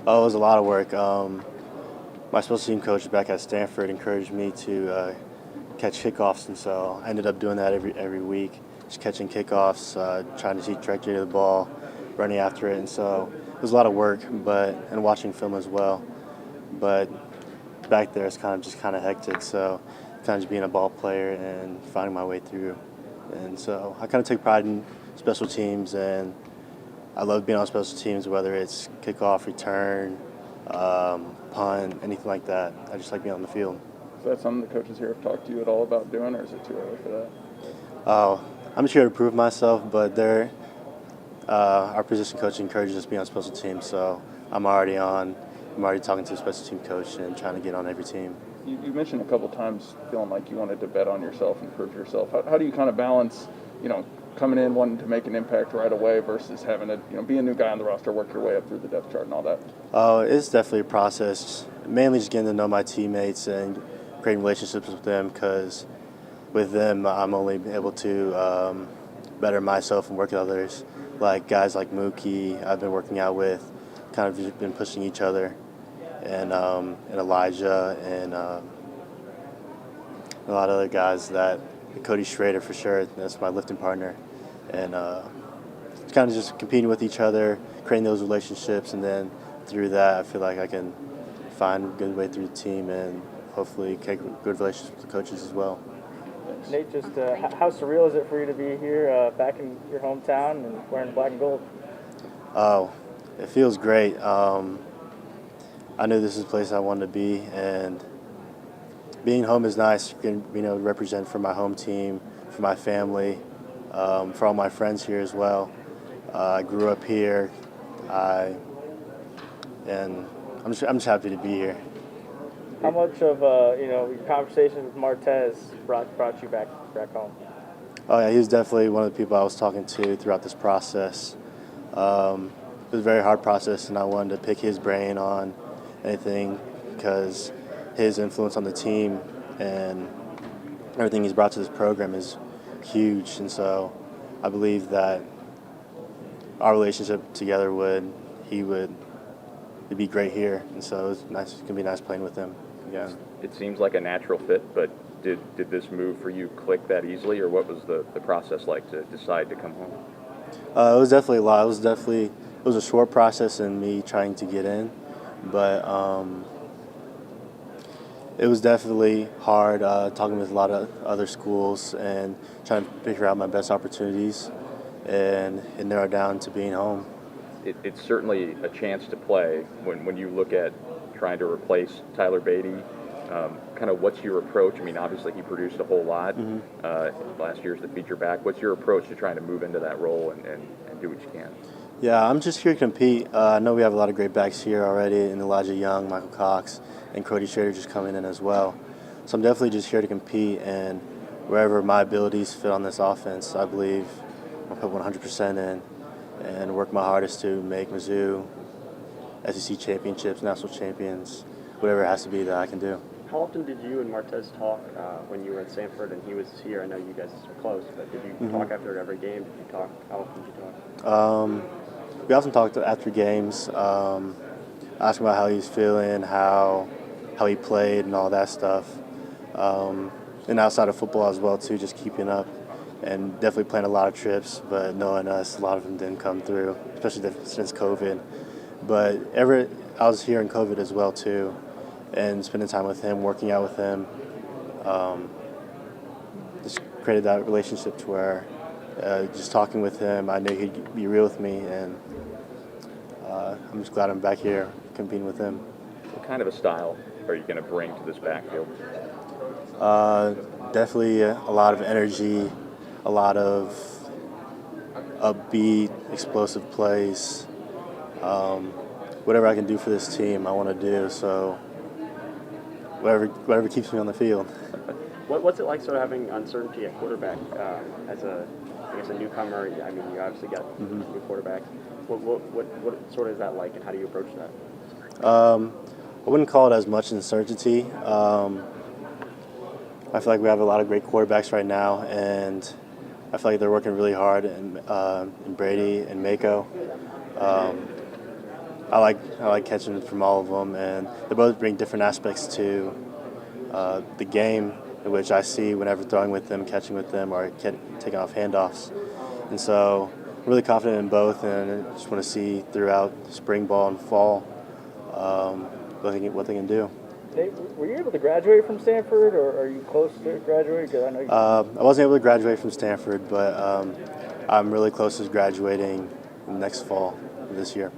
Oh, it was a lot of work. My special team coach back at Stanford encouraged me to catch kickoffs, and so I ended up doing that every week, just catching kickoffs, trying to see trajectory of the ball, running after it, and so it was a lot of work, and watching film as well. But back there, it's kind of hectic, so kind of just being a ball player and finding my way through, and so I kind of take pride in special teams, and I love being on special teams, whether it's kickoff, return, punt, anything like that. I just like being on the field. Is that something the coaches here have talked to you at all about doing, or is it too early for that? Oh, I'm just here to prove myself, but our position coach encourages us to be on special teams, so I'm already talking to a special team coach and trying to get on every team. You mentioned a couple times feeling like you wanted to bet on yourself and prove yourself. How do you kind of balance, coming in wanting to make an impact right away versus having to, be a new guy on the roster, work your way up through the depth chart and all that? Oh, it's definitely a process. Mainly just getting to know my teammates and creating relationships with them, because with them I'm only able to better myself and work with others. Like guys like Mookie, I've been working out with, kind of just been pushing each other, and Elijah and a lot of other guys Cody Schrader for sure. That's my lifting partner, and kind of just competing with each other, creating those relationships, and then through that, I feel like I can find a good way through the team and hopefully take good relationships with the coaches as well. Nate, just how surreal is it for you to be here back in your hometown and wearing black and gold? Oh, it feels great. I knew this is the place I wanted to be, and being home is nice. You can, represent for my home team, for my family, for all my friends here as well. I grew up here, and I'm just happy to be here. How much of your conversation with Martez brought you back home? Oh yeah, he was definitely one of the people I was talking to throughout this process. It was a very hard process, and I wanted to pick his brain on anything because his influence on the team and everything he's brought to this program is huge. And so I believe that our relationship together would be great here. And so it's going to be nice playing with him again. It seems like a natural fit, but did this move for you click that easily, or what was the process like to decide to come home? It was definitely a lot. It was a short process in me trying to get in, but it was definitely hard talking with a lot of other schools and trying to figure out my best opportunities, and it narrowed down to being home. It's certainly a chance to play when you look at trying to replace Tyler Beatty. Kind of what's your approach? I mean, obviously he produced a whole lot last year as the feature back. What's your approach to trying to move into that role and do what you can? Yeah, I'm just here to compete. I know we have a lot of great backs here already, and Elijah Young, Michael Cox, and Cody Schrader just coming in as well. So I'm definitely just here to compete, and wherever my abilities fit on this offense, I believe I'll put 100% in and work my hardest to make Mizzou SEC championships, national champions, whatever it has to be that I can do. How often did you and Martez talk when you were at Stanford and he was here? I know you guys are close, but did you talk after every game? Did you talk? How often did you talk? We often talked after games, asked him about how he was feeling, how he played, and all that stuff. And outside of football as well too, just keeping up, and definitely planning a lot of trips. But knowing us, a lot of them didn't come through, especially since COVID. But I was here in COVID as well too, and spending time with him, working out with him, just created that relationship to where just talking with him, I knew he'd be real with me, and I'm just glad I'm back here competing with him. What kind of a style are you going to bring to this backfield? Definitely a lot of energy, a lot of upbeat, explosive plays. Whatever I can do for this team, I want to do. So whatever keeps me on the field. What's it like sort of having uncertainty at quarterback as a newcomer? I mean, you obviously got new quarterbacks. What sort of is that like, and how do you approach that? I wouldn't call it as much uncertainty. I feel like we have a lot of great quarterbacks right now, and I feel like they're working really hard in Brady and Mako. I like catching from all of them, and they both bring different aspects to the game, which I see whenever throwing with them, catching with them, or taking off handoffs. And so I'm really confident in both, and I just want to see throughout spring ball and fall what they can do. Nate, were you able to graduate from Stanford, or are you close to graduating? 'Cause I know I wasn't able to graduate from Stanford, but I'm really close to graduating next fall this year.